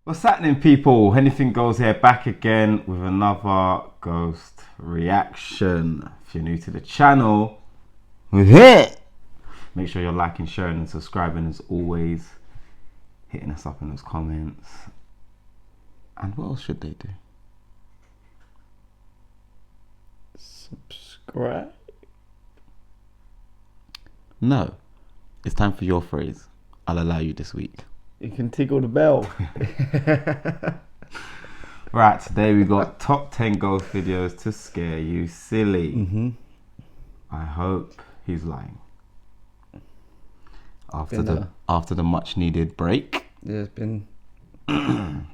What's happening, people? Hennything Goes here, back again with another ghost reaction. If you're new to the channel, make sure you're liking, sharing and subscribing as always. Hitting us up in those comments. And what else should they do? Subscribe? No. It's time for your phrase. I'll allow you this week. You can tickle the bell. Right, today we got top 10 ghost videos to scare you silly. I hope he's lying. After the much needed break. Yeah, it's been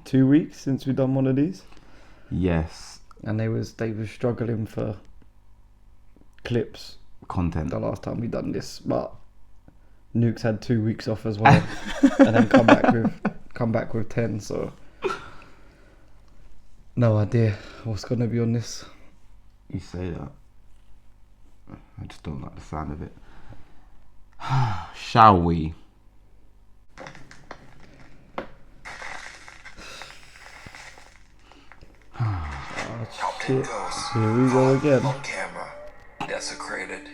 2 weeks since we've done one of these. Yes. And they was struggling for clips. Content. The last time we done this, but Nukes had 2 weeks off as well, and then come back with 10. So no idea what's gonna be on this. You say that. I just don't like the sound of it. Shall we? Oh, shit. Here we go again. On camera, desecrated.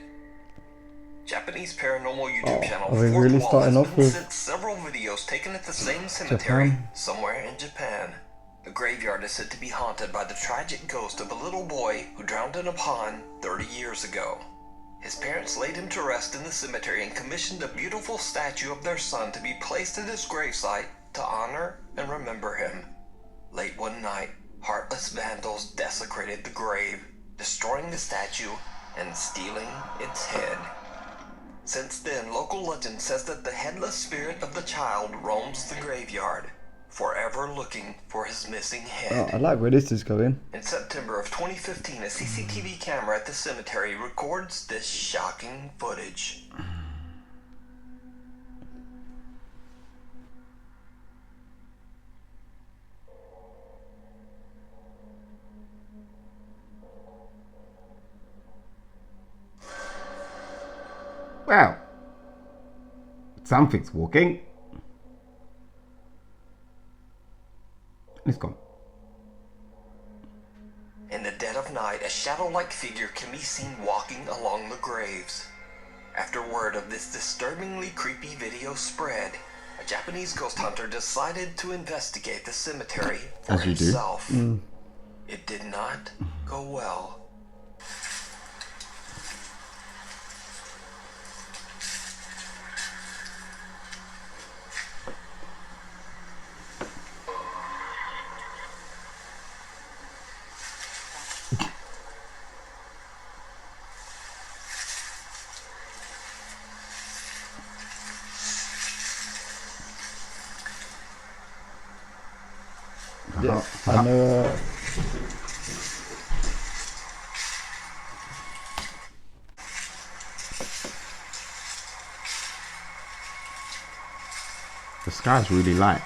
Japanese paranormal YouTube channel are we really starting off with sent several videos taken at the same cemetery somewhere in Japan. The graveyard is said to be haunted by the tragic ghost of a little boy who drowned in a pond 30 years ago. His parents laid him to rest in the cemetery and commissioned a beautiful statue of their son to be placed at his gravesite to honor and remember him. Late one night, heartless vandals desecrated the grave, destroying the statue and stealing its head. Since then, local legend says that the headless spirit of the child roams the graveyard, forever looking for his missing head. Oh, I like where this is going. In September of 2015, a CCTV camera at the cemetery records this shocking footage. Well, something's walking. It's gone. In the dead of night, a shadow-like figure can be seen walking along the graves. After word of this disturbingly creepy video spread, a Japanese ghost hunter decided to investigate the cemetery for As you do. himself. It did not go well. Yeah, I know. The sky's really light.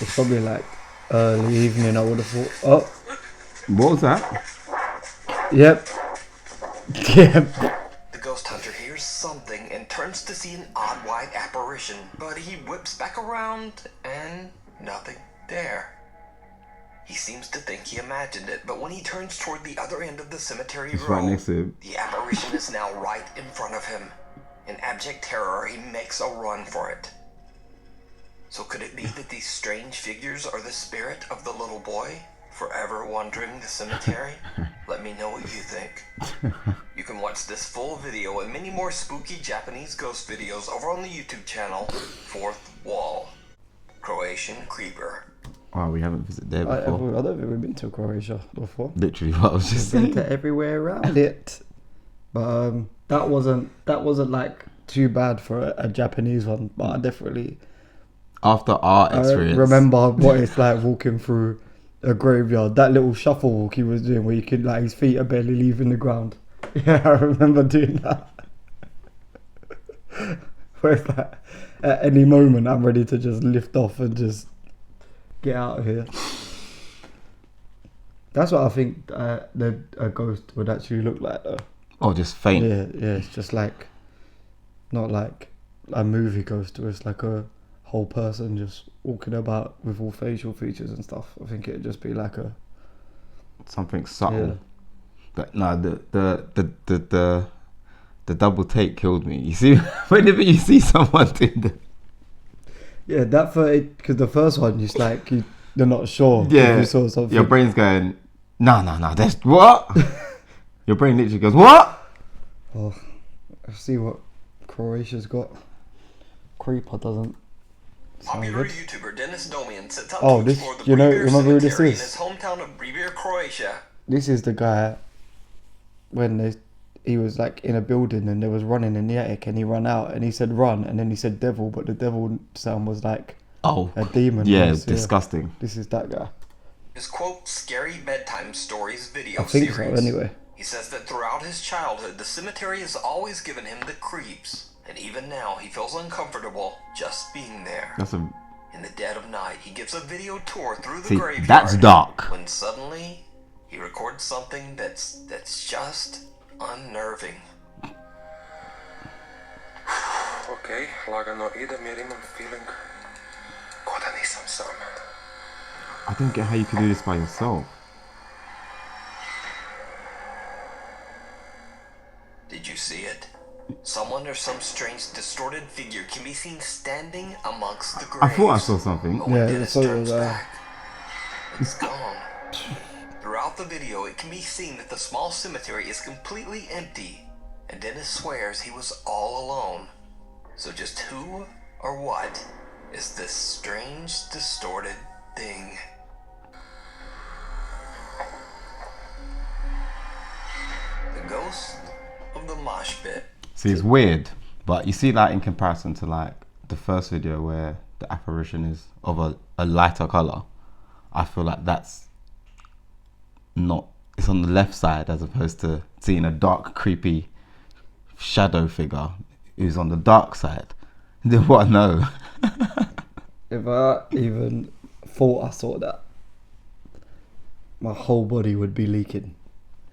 It's probably like early evening, I would have thought. Oh, What was that? yep. Yep. The ghost hunter hears something and turns to see an odd white apparition, but he whips back around and nothing there. He seems to think he imagined it, but when he turns toward the other end of the cemetery It's row, right next to him. the apparition is now right in front of him. In abject terror, he makes a run for it. So could it be that these strange figures are the spirit of the little boy, forever wandering the cemetery? Let me know what you think. You can watch this full video and many more spooky Japanese ghost videos over on the YouTube channel, Fourth Wall. Croatian Creeper. Oh, we haven't visited there I before. don't think we've been to Croatia before. Literally what I was just Been saying. to everywhere around it, but that wasn't like too bad for a Japanese one. But I definitely After our experience. remember what it's like walking through a graveyard. That little shuffle walk he was doing, where you could like his feet are barely leaving the ground. Yeah, I remember doing that. Where it's like, at any moment, I'm ready to just lift off and just get out of here. That's what I think a ghost would actually look like, though. Oh, just faint. Yeah, it's just like, not like a movie ghost where it's like a whole person just walking about with all facial features and stuff. I think it'd just be like a something subtle. Yeah. But no, the double take killed me. You see, whenever you see someone doing the yeah, that because the first one you're like you're not sure if you saw something. your brain's going no, that's what. Your brain literally goes what? Oh, let's see what Croatia's got. Creeper doesn't sound Popular good. YouTuber Dennis Domian sets out Oh, to this- explore the you know- Brevier remember who this Cemetery is? in his hometown of Brevier, Croatia. This is the guy when he was like in a building and there was running in the attic and he ran out and he said run and then he said devil, but the devil sound was like Oh, a demon. yeah, voice, disgusting. This is that guy. His quote, Scary Bedtime Stories video I think series. so, anyway. He says that throughout his childhood, the cemetery has always given him the creeps. And even now, he feels uncomfortable just being there. That's a In the dead of night, he gives a video tour through the see. graveyard. That's dark. When suddenly, he records something that's just unnerving. Okej, lagano idem jer imam feeling ko da nisam sam. I don't get how you can do this by yourself. Did you see it? Someone or some strange distorted figure can be seen standing amongst the graves. I thought I saw something. But when Yeah, Dennis I saw it turns there. back, it's gone. Throughout the video, it can be seen that the small cemetery is completely empty, and Dennis swears he was all alone. So just who or what is this strange, distorted thing? The ghost of the mosh pit. See, it's weird, but you see that in comparison to like the first video where the apparition is of a lighter color. I feel like that's not. It's on the left side as opposed to seeing a dark, creepy shadow figure who's on the dark side. Then what? No. If I even thought I saw that, my whole body would be leaking.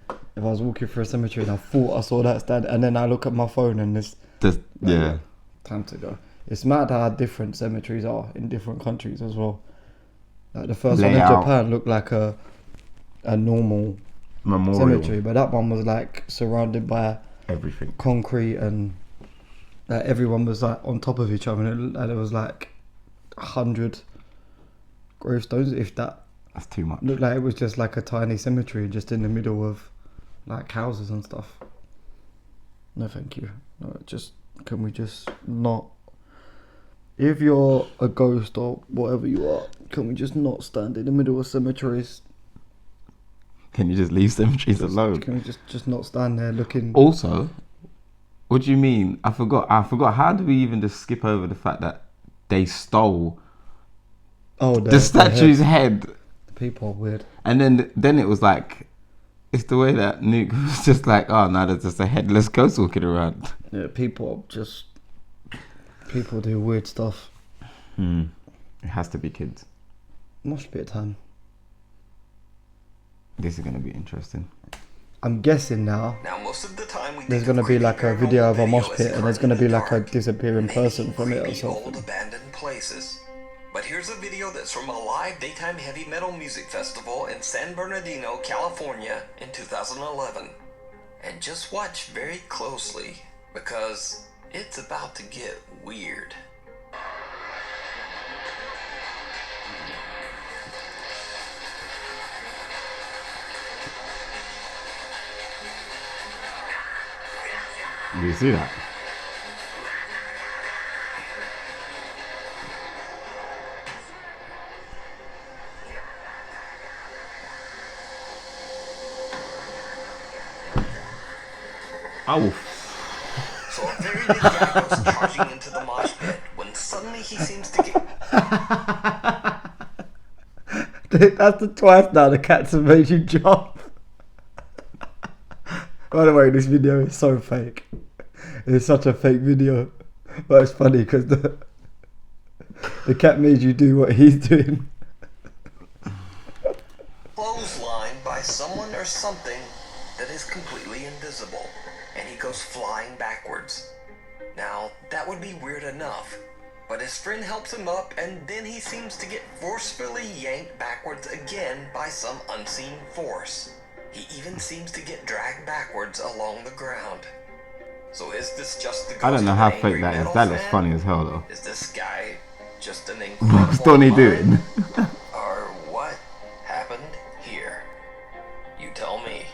If I was walking through a cemetery and I thought I saw that stand, and then I look at my phone and this, Yeah. time to go. It's mad how different cemeteries are in different countries as well. Like the first one in Layout. Japan looked like a normal Memorial. cemetery, but that one was like surrounded by Everything. concrete and like everyone was like on top of each other, and there was like 100 gravestones, if that. That's too much. Looked like it was just like a tiny cemetery just in the middle of like houses and stuff. No, thank you. No, can we just not? If you're a ghost or whatever you are, can we just not stand in the middle of cemeteries? Can you just leave cemeteries alone? Can we just not stand there looking? Also, what do you mean? I forgot. How do we even just skip over the fact that they stole the statue's head? People are weird. And then it was like, it's the way that Nuke was just like, oh no, there's just a headless ghost walking around. Yeah, people do weird stuff. It has to be kids. Mosh pit time. This is gonna be interesting. I'm guessing now Now, most of the time we there's think gonna of be creepy like a paranormal video of a video mosh as pit and there's hard gonna in the be like a dark, disappearing maybe person from it or creepy old something. abandoned places. But here's a video that's from a live daytime heavy metal music festival in San Bernardino, California in 2011. And just watch very closely because it's about to get weird. Do you see that? Oh, So a very big guy goes charging into the mosh pit when suddenly he seems to get That's the twice now the cats have made you jump. By the way, this video is so fake. It's such a fake video, but it's funny because the cat made you do what he's doing. clotheslined by someone or something that is completely invisible, and he goes flying backwards. Now, that would be weird enough, but his friend helps him up and then he seems to get forcefully yanked backwards again by some unseen force. He even seems to get dragged backwards along the ground. So is this just the ghost I don't know of how an fake angry that is. metal That looks fan? funny as hell though. Is this guy just an incredible What's Donnie mind? doing? Or what happened here? You tell me.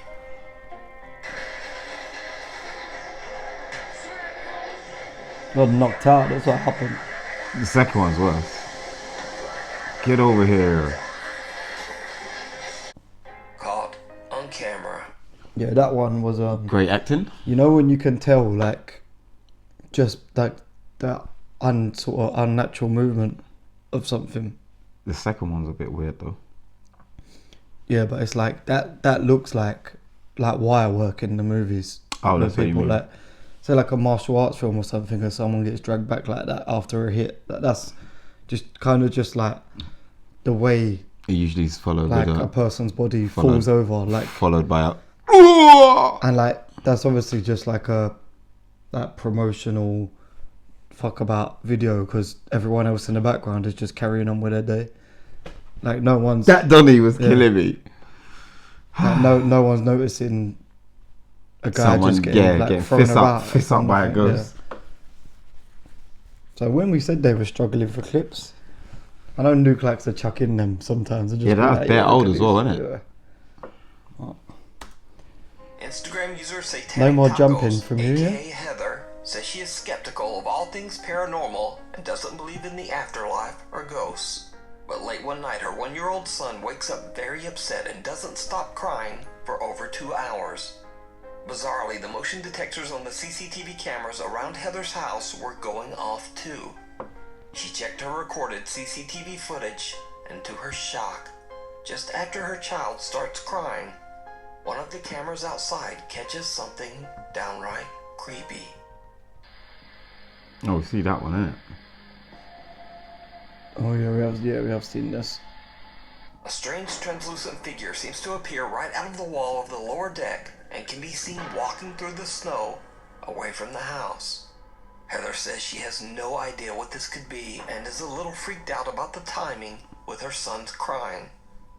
Got knocked out, that's what happened. The second one's worse. Get over here. Caught on camera. Yeah, that one was Great acting. you know when you can tell like just like that sort of unnatural movement of something. The second one's a bit weird though. Yeah, but it's like that looks like wire work in the movies. Oh, Where that's what you mean. like say like a martial arts film or something, and someone gets dragged back like that after a hit. That's just kind of just like the way It usually is followed like with a person's body followed- falls over, like, followed by a and like that's obviously just like a that promotional fuck about video because everyone else in the background is just carrying on with their day. Like no one's that Donnie was Yeah. killing me. like, no one's noticing a guy Someone just getting thrown fist about up by a nothing, ghost. yeah. So when we said they were struggling for clips, I know Nuke likes to chuck in them sometimes. And just Yeah, be that's like, they're look old at as well, these. isn't it? Yeah. Instagram user Satanic No more Tacos, jumping from you, yeah? aka Heather, says she is skeptical of all things paranormal and doesn't believe in the afterlife or ghosts. But late one night, her 1-year-old son wakes up very upset and doesn't stop crying for over 2 hours. Bizarrely, the motion detectors on the CCTV cameras around Heather's house were going off too. She checked her recorded CCTV footage, and to her shock, just after her child starts crying, one of the cameras outside catches something downright creepy. Oh, we see that one, innit? Oh yeah, we have seen this. A strange translucent figure seems to appear right out of the wall of the lower deck and can be seen walking through the snow away from the house. Heather says she has no idea what this could be and is a little freaked out about the timing with her son's crying.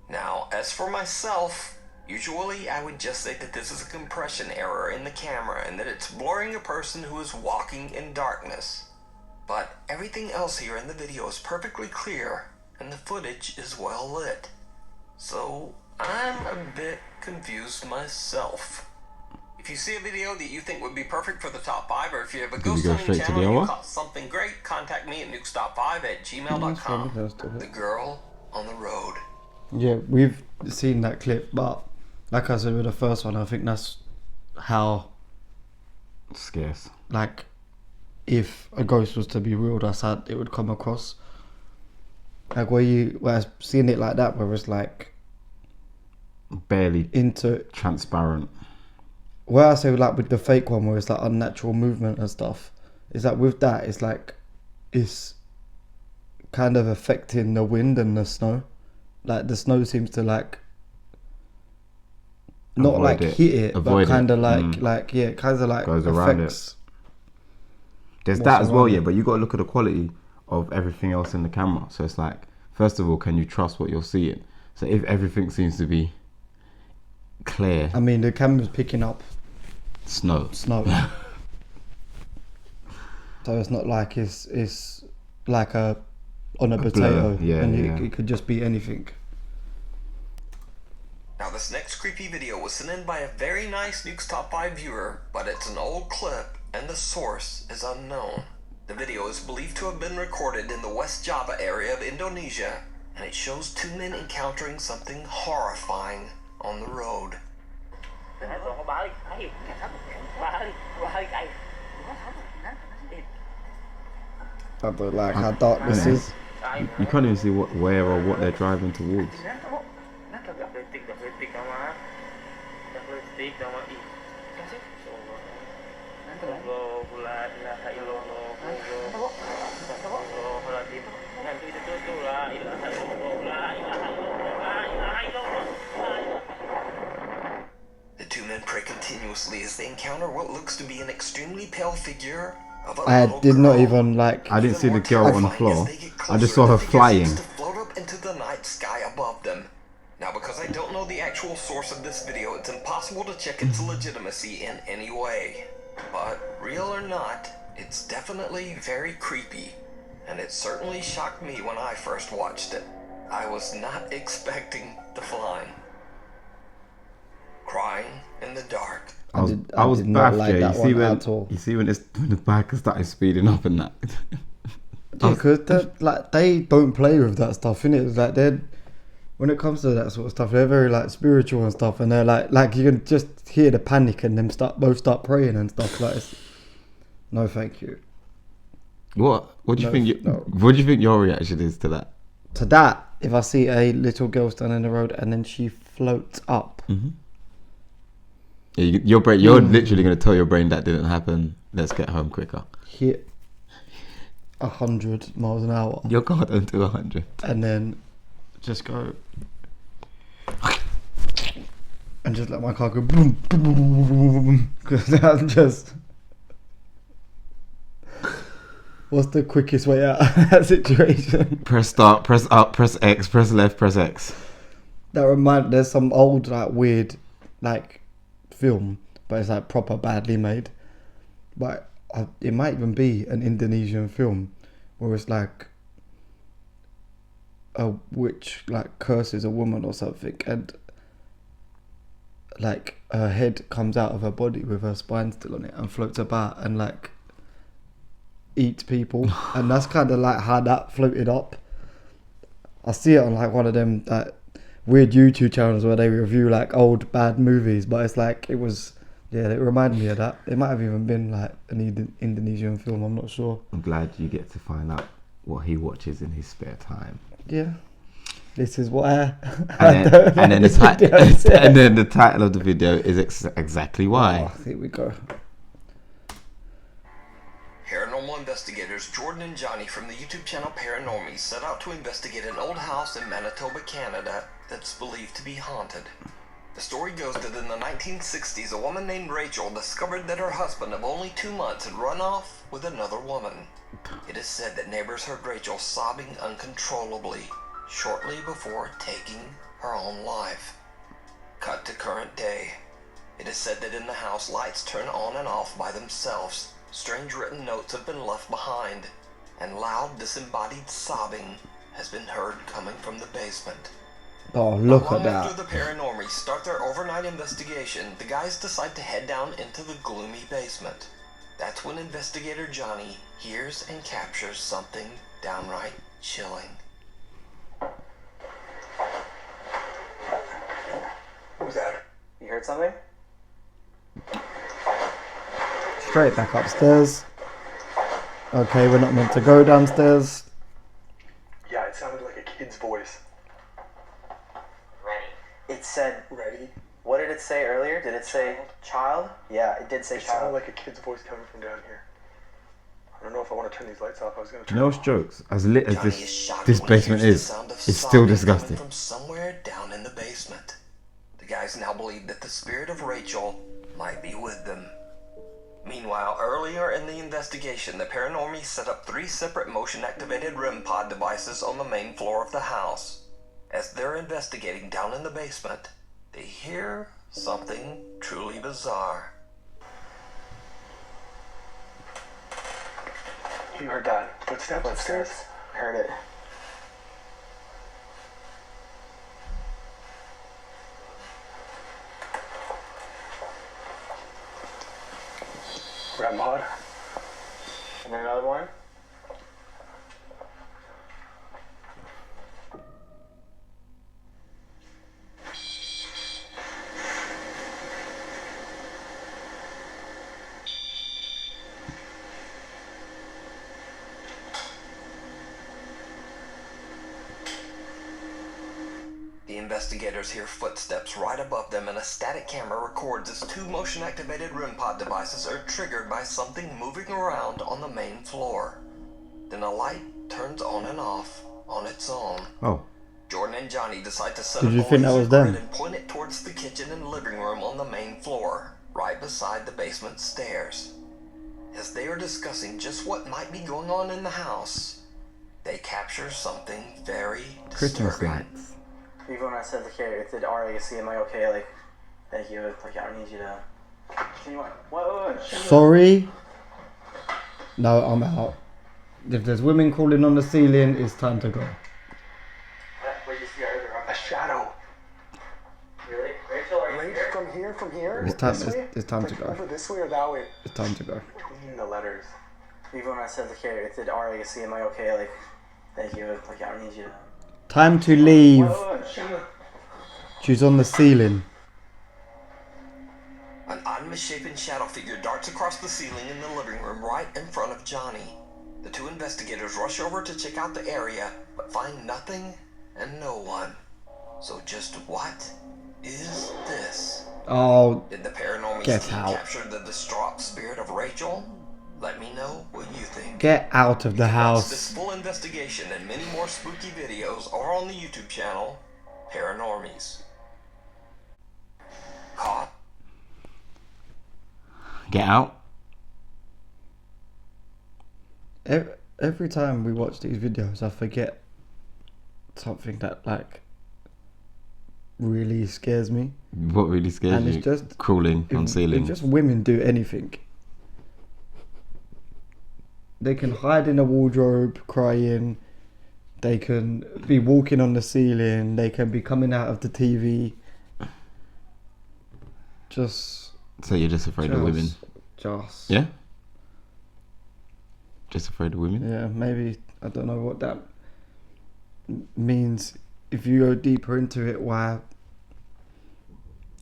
Now, as for myself, usually I would just say that this is a compression error in the camera and that it's blurring a person who is walking in darkness. But everything else here in the video is perfectly clear and the footage is well lit. So I'm a bit confused myself. If you see a video that you think would be perfect for the top 5, or if you have a Did ghost we go hunting straight to channel the and you hour? caught something great, contact me at nukestop5@gmail.com. The girl on the road. Yeah, we've seen that clip, but like I said with the first one, I think that's how, Scarce. like, if a ghost was to be real, that's how it would come across. Like where seeing it like that, where it's like Barely into transparent. where I say like with the fake one, where it's like unnatural movement and stuff, is that with that, it's like it's kind of affecting the wind and the snow. Like the snow seems to like not Avoid like it. hit it, Avoid but kind it. of like yeah, kind of like Goes around affects. There's What's that as well, around yeah, it? but you got to look at the quality of everything else in the camera. So it's like, first of all, can you trust what you're seeing? So if everything seems to be clear, I mean, the camera's picking up snow. snow, so it's not like it's like on a potato, blur. Yeah, and yeah. it could just be anything. Now this next creepy video was sent in by a very nice Nukes Top 5 viewer, but it's an old clip and the source is unknown. The video is believed to have been recorded in the West Java area of Indonesia, and it shows 2 men encountering something horrifying on the road. But like how dark this Yeah. is. You can't even see where or what they're driving towards. The 2 men pray continuously as they encounter what looks to be an extremely pale figure of a I little did not girl. even like. I didn't see the Even girl more on the terrifying floor. as they get I just closer, saw her the figure flying. seems to float up into the night sky above them. Now, because I don't know the actual source of this video, it's impossible to check its legitimacy in any way. But real or not, it's definitely very creepy, and it certainly shocked me when I first watched it. I was not expecting the flying. Crying in the dark. I was did not baffed, like yeah. that You see one when at all. you see when the biker started speeding up and that. Yeah, because like they don't play with that stuff, innit? Like they're when it comes to that sort of stuff, they're very like spiritual and stuff, and they're like you can just hear the panic and them both start praying and stuff. Like, no, thank you. What do you No, think? no. What do you think your reaction is to that? To that, if I see a little girl standing in the road and then she floats up, Yeah, your brain. You're literally going to tell your brain that didn't happen. Let's get home quicker. hit 100 miles an hour, Your car don't do 100. and then just go and just let my car go boom, boom, boom, boom, boom, boom, because I'm just. What's the quickest way out of that situation? Press start. Press up. Press X. Press left. Press X. There's some old like weird like film, but it's like proper badly made. But it might even be an Indonesian film where it's like a witch like curses a woman or something, and like her head comes out of her body with her spine still on it and floats about and like eats people, and that's kind of like how that floated up. I see it on like one of them like weird YouTube channels where they review like old bad movies, but it's like it reminded me of that. It might have even been like an Indonesian film, I'm not sure. I'm glad you get to find out what he watches in his spare time. Yeah, this is what I And then the title of the video is exactly why. Oh, here we go. Paranormal investigators Jordan and Johnny from the YouTube channel Paranormal set out to investigate an old house in Manitoba, Canada that's believed to be haunted. The story goes that in the 1960s, a woman named Rachel discovered that her husband of only 2 months had run off with another woman. It is said that neighbors heard Rachel sobbing uncontrollably shortly before taking her own life. Cut to current day. It is said that in the house, lights turn on and off by themselves. Strange written notes have been left behind, and loud disembodied sobbing has been heard coming from the basement. Oh, look Not long at that. after the Paranormal start their overnight investigation, the guys decide to head down into the gloomy basement. That's when investigator Johnny hears and captures something downright chilling. Who's that? You heard something? Straight back upstairs. Okay, we're not meant to go downstairs. Yeah, it sounded like a kid's voice. It said, Ready? what did it say earlier? Did it say child? Yeah, it did say It sounded child. like a kid's voice coming from down here. I don't know if I want to turn these lights off. I was going to turn No them off. jokes. As lit as Johnny is this shocked this when he basement hears is, the sound of it's still sobbing disgusting. coming from somewhere down in the basement. The guys now believe that the spirit of Rachel might be with them. Meanwhile, earlier in the investigation, the Paranormal set up 3 separate motion-activated REM pod devices on the main floor of the house. As they're investigating down in the basement, they hear something truly bizarre. You heard that. Footsteps upstairs. Heard it. Grab mod. And then another one. The investigators hear footsteps right above them, and a static camera records as 2 motion-activated REM pod devices are triggered by something moving around on the main floor. Then a light turns on and off on its own. Oh, Jordan and Johnny decide to set Did up you a think that laser was them? grid and point it towards the kitchen and living room on the main floor, right beside the basement stairs. as they are discussing just what might be going on in the house, they capture something very Christmas disturbing. lights. Even when I said, like, hey, it's RAC, am I okay? Like, thank you. Like, I don't need you to. Can you what? Sorry. No, I'm out. If there's women crawling on the ceiling, it's time to go. Where you see her? A shadow. Really? Rachel, are you Right here? from here. It's time. This way? It's time to Like, go. over this way or that way? It's time to go. Between the letters. Even when I said, like, hey, it's RAC, am I okay? Like, thank you. Like, I don't need you to. Time to leave. What? She's on the ceiling. An odd misshapen shadow figure darts across the ceiling in the living room right in front of Johnny. The two investigators rush over to check out the area, but find nothing and no one. So just what is this? Oh, Did the paranormal Get team out. capture the distraught spirit of Rachel? Let me know what you think. get out of the Watch house. this full investigation and many more spooky videos are on the YouTube channel, Paranormies. Caught. Get out. Every time we watch these videos, I forget something that like really scares me. What really scares And you? it's just Crawling on If ceilings. just women do anything, they can hide in a wardrobe crying. They can be walking on the ceiling. They can be coming out of the TV. Just So you're just afraid of women? Just. Yeah? Just afraid of women? Yeah, maybe. I don't know what that means. If you go deeper into it, why,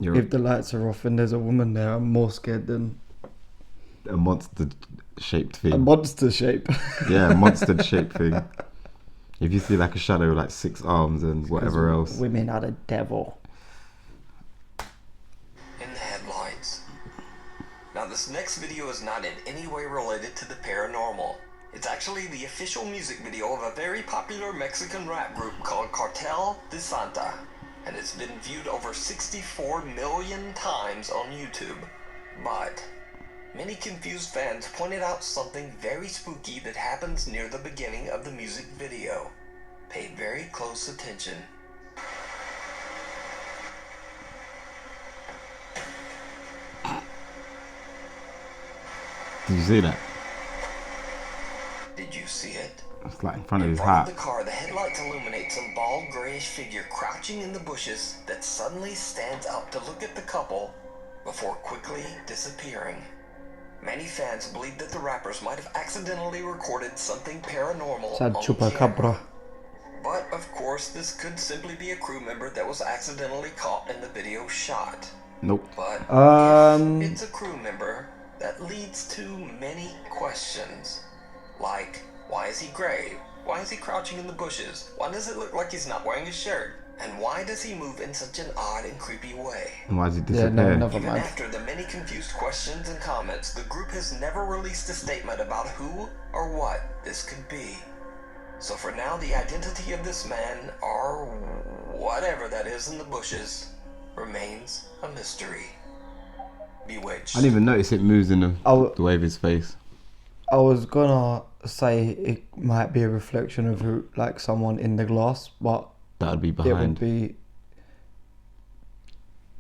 You're if the lights are off and there's a woman there, I'm more scared than a monster-shaped thing. a monster shape. Yeah, a monster-shaped thing. If you see like a shadow with like 6 arms and whatever else. Women are the devil. In the headlights. Now this next video is not in any way related to the paranormal. It's actually the official music video of a very popular Mexican rap group called Cartel de Santa, and it's been viewed over 64 million times on YouTube. But many confused fans pointed out something very spooky that happens near the beginning of the music video. Pay very close attention. Did you see that? Did you see it? It's like in front of In his front of hat. the car, the headlights illuminate some bald grayish figure crouching in the bushes that suddenly stands up to look at the couple before quickly disappearing. Many fans believe that the rappers might have accidentally recorded something paranormal Sad on chupacabra. camera. But of course, this could simply be a crew member that was accidentally caught in the video shot. Nope. But if it's a crew member, that leads to many questions. Like, why is he gray? Why is he crouching in the bushes? Why does it look like he's not wearing a shirt? And why does he move in such an odd and creepy way? And why does he Yeah, disappear? no, never Even mind. after the many confused questions and comments, the group has never released a statement about who or what this could be. So for now, the identity of this man, or whatever that is in the bushes, remains a mystery. Bewitched. I didn't even notice it moves in Oh. the way of his face. I was gonna say it might be a reflection of who, like someone in the glass, but That would be it would behind. be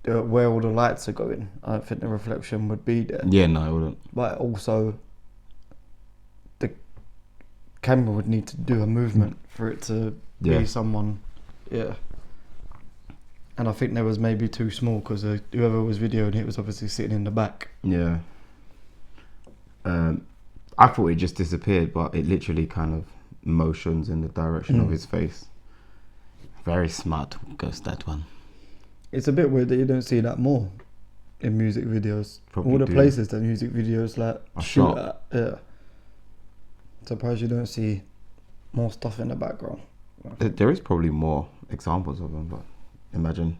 where all the lights are going. I don't think the reflection would be there. Yeah, no, it wouldn't. But also, the camera would need to do a movement for it to Yeah. be someone. Yeah. And I think there was maybe too small because whoever was videoing it was obviously sitting in the back. Yeah. I thought it just disappeared, but it literally kind of motions in the direction of his face. Very smart ghost, that one. It's a bit weird that you don't see that more in music videos. Probably All the do. places that music videos like Are shoot shot. at. Yeah. Surprised you don't see more stuff in the background. There is probably more examples of them, but imagine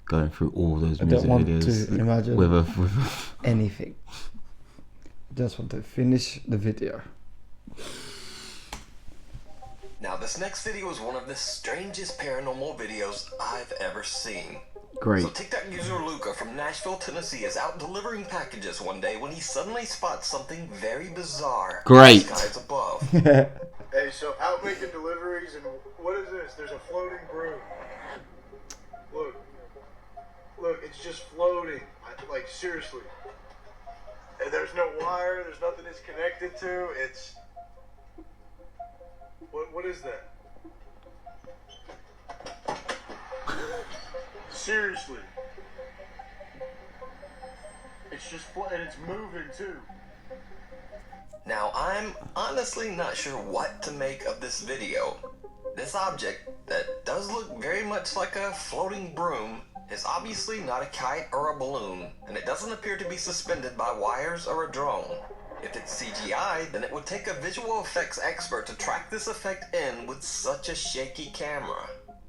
going through all those I music don't want videos to imagine with a anything. Just want to finish the video. Now this next video is one of the strangest paranormal videos I've ever seen. Great. So TikTok user Luca from Nashville, Tennessee is out delivering packages one day when he suddenly spots something very bizarre Great. in the skies above. Hey, so out making deliveries, and what is this? There's a floating broom. Look, it's just floating. Like, seriously. And there's no wire, there's nothing it's connected to. It's... What is that? Seriously. It's just and it's moving too. Now, I'm honestly not sure what to make of this video. This object, that does look very much like a floating broom, is obviously not a kite or a balloon, and it doesn't appear to be suspended by wires or a drone. If it's CGI, then it would take a visual effects expert to track this effect in with such a shaky camera.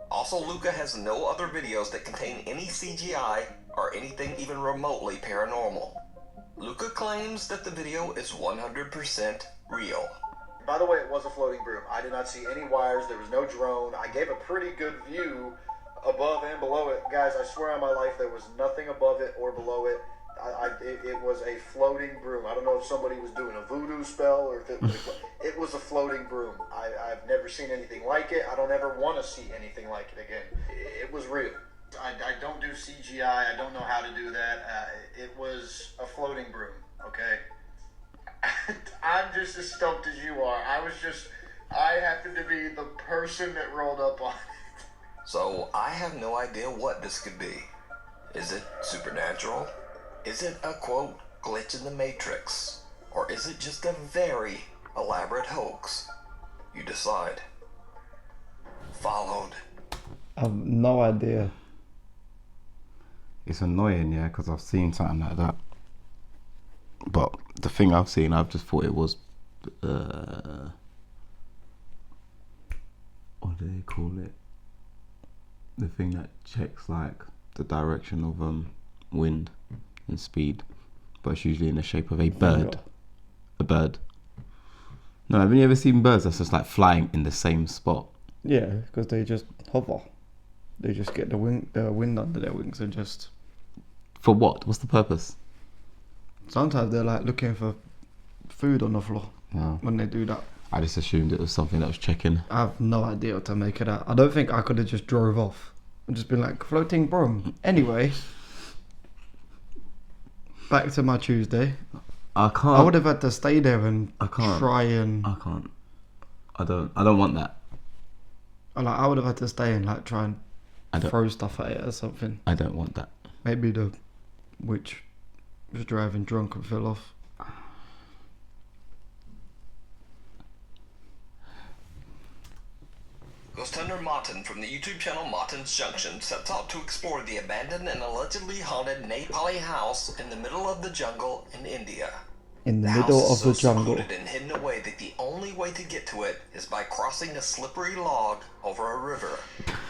Also, Luca has no other videos that contain any CGI or anything even remotely paranormal. Luca claims that the video is 100% real. By the way, it was a floating broom. I did not see any wires. There was no drone. I gave a pretty good view above and below it. Guys, I swear on my life, there was nothing above it or below it. It was a floating broom. I don't know if somebody was doing a voodoo spell or if it was a floating broom. I've never seen anything like it. I don't ever want to see anything like it again. It was real. I don't do CGI. I don't know how to do that. It was a floating broom, okay? I'm just as stoked as you are. I happened to be the person that rolled up on it. So, I have no idea what this could be. Is it supernatural? Is it a, quote, glitch in the Matrix? Or is it just a very elaborate hoax? You decide. Followed. I have no idea. It's annoying, yeah, because I've seen something like that. But the thing I've seen, I've just thought it was, what do they call it? The thing that checks like the direction of wind and speed, but it's usually in the shape of a bird. A bird. No, have you ever seen birds that's just like flying in the same spot? Yeah, because they just hover. They just get the wind under their wings and just... For what? What's the purpose? Sometimes they're like looking for food on the floor No. when they do that. I just assumed it was something that was checking. I have no idea what to make of that. I don't think I could have just drove off and just been like, floating broom. Anyway, back to my Tuesday. I can't. I would have had to stay there and try and... I can't. I don't want that. I would have had to stay and like try and I don't- throw stuff at it or something. I don't want that. Maybe the witch was driving drunk and fell off. Ghost hunter Martin from the YouTube channel Martin's Junction sets out to explore the abandoned and allegedly haunted Nepali house in the middle of the jungle in India. In the The middle house of is the so jungle. secluded and hidden away that the only way to get to it is by crossing a slippery log over a river.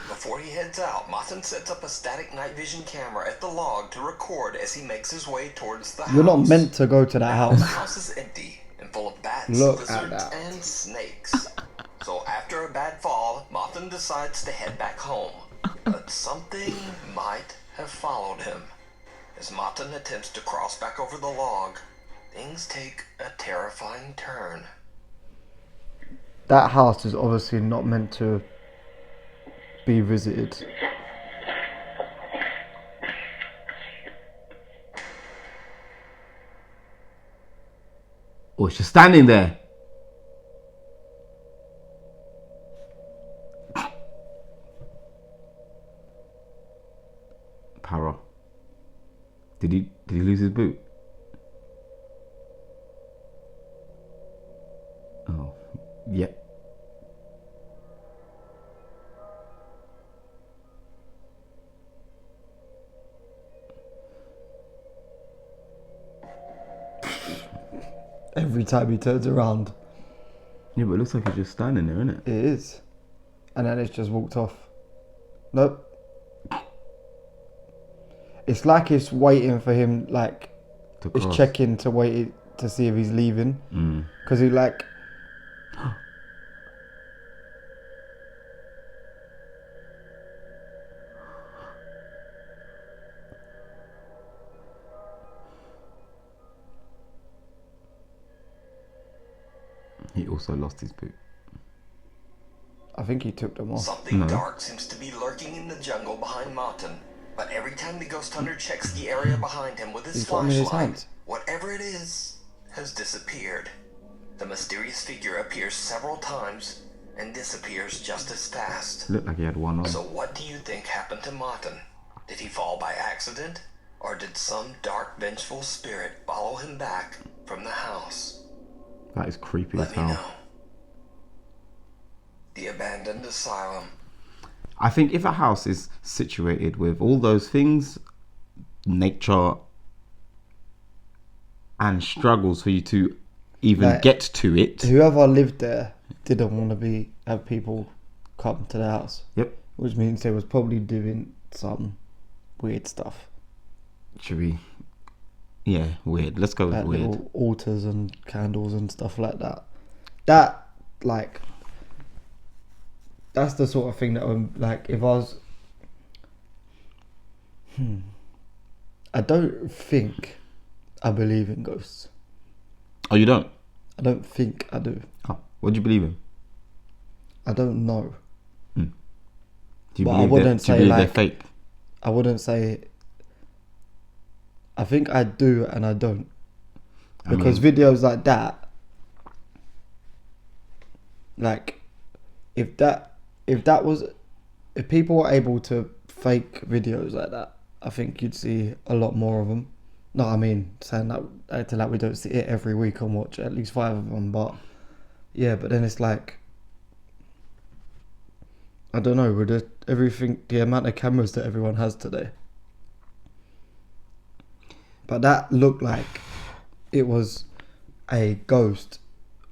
Before he heads out, Martin sets up a static night vision camera at the log to record as he makes his way towards the house. You're not meant to go to that Now, the house. house is empty and full of bats, Look at lizards, that. and snakes. So after a bad fall, Martin decides to head back home. But something might have followed him. As Martin attempts to cross back over the log, things take a terrifying turn. That house is obviously not meant to be visited. Oh, it's just standing there. Para. Did he lose his boot? Oh, yeah. Every time he turns around, Yeah, but it looks like he's just standing there, isn't it? it is. And then it's just walked off. Nope. It's like it's waiting for him, like, To it's cross. checking to wait to see if he's leaving. Because he, like... He also lost his boot. I think he took them off. Something dark seems to be lurking in the jungle behind Martin. But every time the ghost hunter checks the area behind him with his He's got them in his flashlight, hands. whatever it is has disappeared. The mysterious figure appears several times and disappears just as fast. Looked like he had one on. So what do you think happened to Martin? Did he fall by accident? Or did some dark, vengeful spirit follow him back from the house? That is creepy as Let me hell. know. The abandoned asylum. I think if a house is situated with all those things, nature, and struggles for you to even Like, get to it. Whoever lived there didn't want to have people come to the house. Yep. Which means they was probably doing some weird stuff. Should we? Yeah, weird. Let's go with Like weird. little altars and candles and stuff like that. That, like, that's the sort of thing that would, like, if I was... I don't think I believe in ghosts. Oh, you don't? I don't think I do. Oh, what do you believe in? I don't know. Do you But I believe, wouldn't do you say, believe they're like- fake? I wouldn't say... I think I do and I don't. Because videos like that, like, if people were able to fake videos like that, I think you'd see a lot more of them. No, I mean, saying that, acting like we don't see it every week and watch at least 5 of them, but yeah, but then it's like, I don't know, with the amount of cameras that everyone has today. But that looked like it was a ghost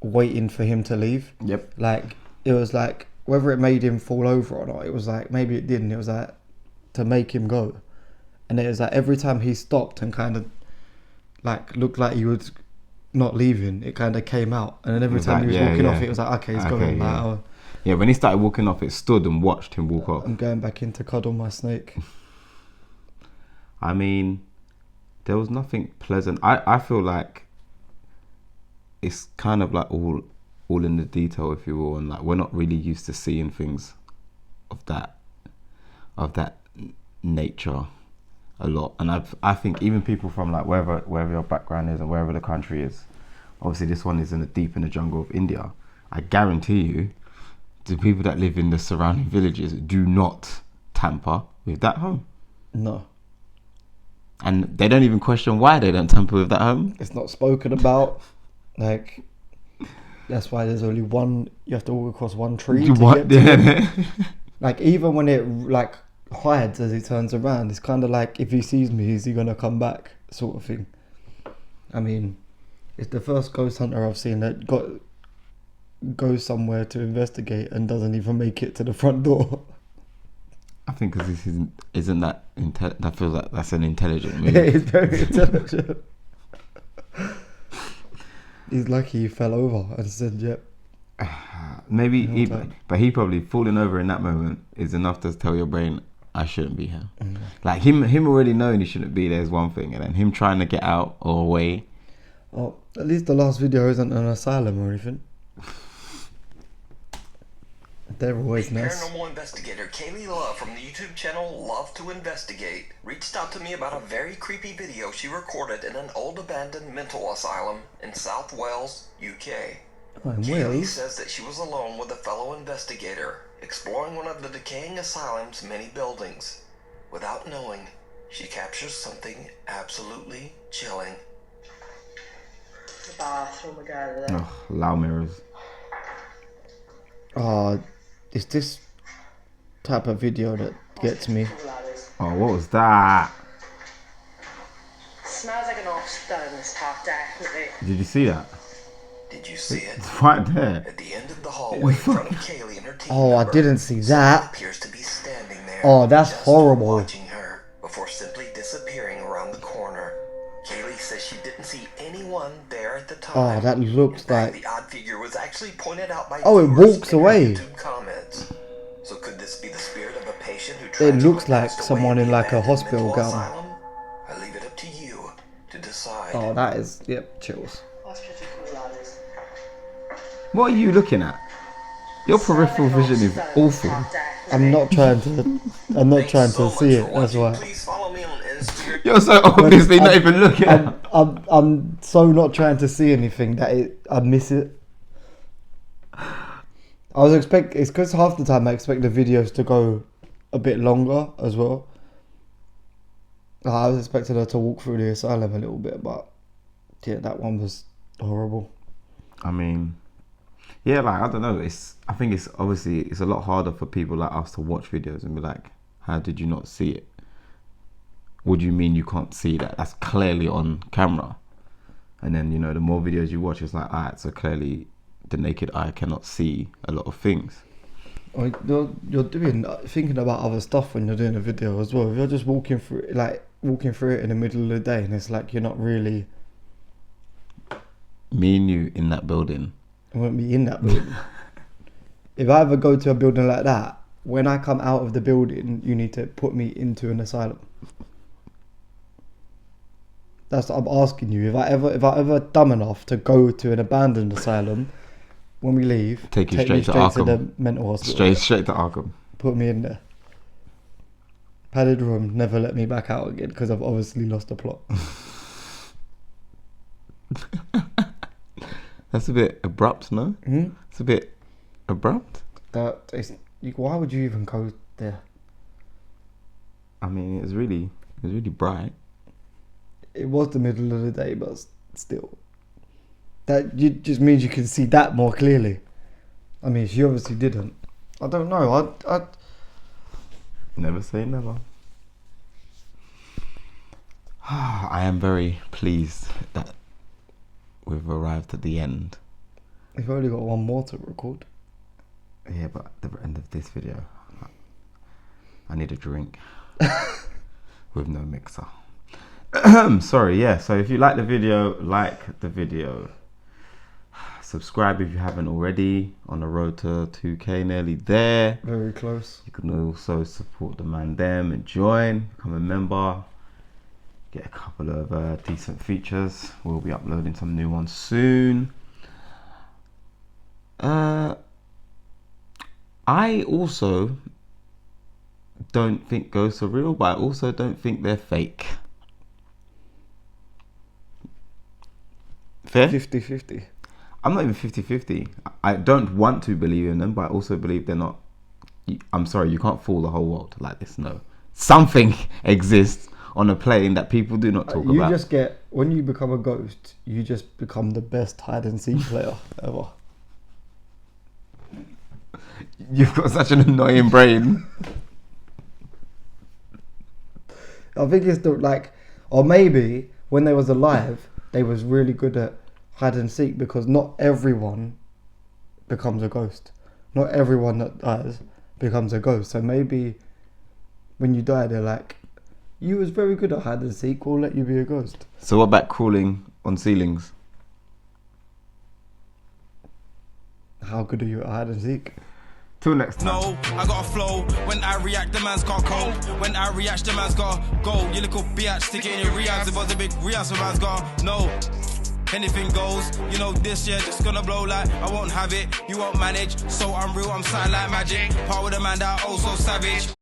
waiting for him to leave. Yep. Like, it was like, whether it made him fall over or not, it was like, maybe it didn't, it was like, to make him go. And it was like, every time he stopped and kind of, like, looked like he was not leaving, it kind of came out. And then every time he was walking off, it was like, okay, he's going. Yeah. Like, Yeah, when he started walking off, it stood and watched him walk off. I'm going back in to cuddle my snake. I mean, there was nothing pleasant. I feel like it's kind of like all in the detail, if you will, and like we're not really used to seeing things of that nature a lot. And I think even people from like wherever your background is and wherever the country is, obviously this one is deep in the jungle of India. I guarantee you, the people that live in the surrounding villages do not tamper with that home. No. And they don't even question why they don't tamper with that home. It's not spoken about. Like, that's why there's only one, you have to walk across one tree to get to it. Like, even when it, like, hides as he turns around, it's kind of like, if he sees me, is he going to come back, sort of thing. I mean, it's the first ghost hunter I've seen that goes somewhere to investigate and doesn't even make it to the front door. I think because this isn't that I feel like that's an intelligent move. Yeah, he's very intelligent. He's lucky he fell over and said, yep. Maybe, but he probably falling over in that moment is enough to tell your brain, I shouldn't be here. Like him already knowing he shouldn't be there is one thing, and then him trying to get out or away. Oh, at least the last video isn't an asylum or anything. They're always nice. Paranormal investigator Kaylee Love from the YouTube channel Love to Investigate reached out to me about a very creepy video she recorded in an old abandoned mental asylum in South Wales, UK. Oh, in Kaylee Wales? says that she was alone with a fellow investigator, exploring one of the decaying asylum's many buildings. Without knowing, she captures something absolutely chilling. The bathroom again. And then Oh, loud mirrors. Oh, it's this type of video that gets me. Oh, what was that? smells like an hospital in this top, definitely. Did you see that? Did you see it? It's right there. At the end of the hallway in front of Kaylee and her team Oh, I member, didn't see someone that. appears to be standing there. Oh, that's just horrible. Watching her before simply disappearing around the corner. Kaylee says she didn't see anyone there at the time. Oh, that looks In fact, like... the odd figure was actually pointed out by Oh, it viewers walks in her away. YouTube comments. So could this be the spirit of a patient who It tragically looks like passed away someone in the like a abandoned hospital mental gown. asylum? I leave it up to you to decide. Oh, that is... Yep, chills. That's pretty cool, that is. What are you looking at? Your peripheral vision is awful. I'm not trying to see it. That's why. Please follow me on Instagram. You're so obviously not even looking at. I'm so not trying to see anything that I miss it. It's because half the time I expect the videos to go a bit longer as well. I was expecting her to walk through the asylum a little bit, but yeah, that one was horrible. I mean, yeah, like, I don't know. I think it's obviously it's a lot harder for people like us to watch videos and be like, how did you not see it? What do you mean you can't see that? That's clearly on camera. And then, you know, the more videos you watch, it's like, alright, so clearly the naked eye cannot see a lot of things. You're thinking about other stuff when you're doing a video as well. If you're just walking through it in the middle of the day, and it's like you're not really. Me and you in that building. I won't be in that building. If I ever go to a building like that, when I come out of the building, you need to put me into an asylum. That's what I'm asking you. If I ever dumb enough to go to an abandoned asylum, when we leave, take me straight to Arkham. To the mental hospital. Straight to Arkham. Put me in there. Padded room, never let me back out again because I've obviously lost the plot. That's a bit abrupt, no? Mm-hmm. It's a bit abrupt. Why would you even go there? I mean, it was really bright. It was the middle of the day, but still. That just means you can see that more clearly. I mean, she obviously didn't. I don't know. I never say never. I am very pleased that we've arrived at the end. We've only got one more to record. Yeah, but at the end of this video, I need a drink with no mixer. Sorry, yeah. So if you like the video, like the video. Subscribe if you haven't already. On the road to 2K, nearly there. Very close. You can also support the man them and join, become a member, get a couple of decent features. We'll be uploading some new ones soon. I also don't think ghosts are real, but I also don't think they're fake. Fair? 50-50. I'm not even 50-50. I don't want to believe in them, but I also believe they're not. I'm sorry, you can't fool the whole world like this. No. Something exists on a plane that people do not talk about. You just get, when you become a ghost, you just become the best hide and seek player ever. You've got such an annoying brain. I think it's or maybe when they was alive, they was really good at hide and seek, because not everyone becomes a ghost. Not everyone that dies becomes a ghost. So maybe when you die, they're like, you was very good at hide and seek, we'll let you be a ghost. So what about crawling on ceilings? How good are you at hide and seek? Till next time. No, I got a flow. When I react, the man's got cold. When I react, the man's got go. You little biatch, stick it in your reacts. If I was a big react, the man's got no. Anything goes, you know this year just gonna blow like I won't have it, you won't manage, so I'm real, I'm something like magic, part with a man that also savage.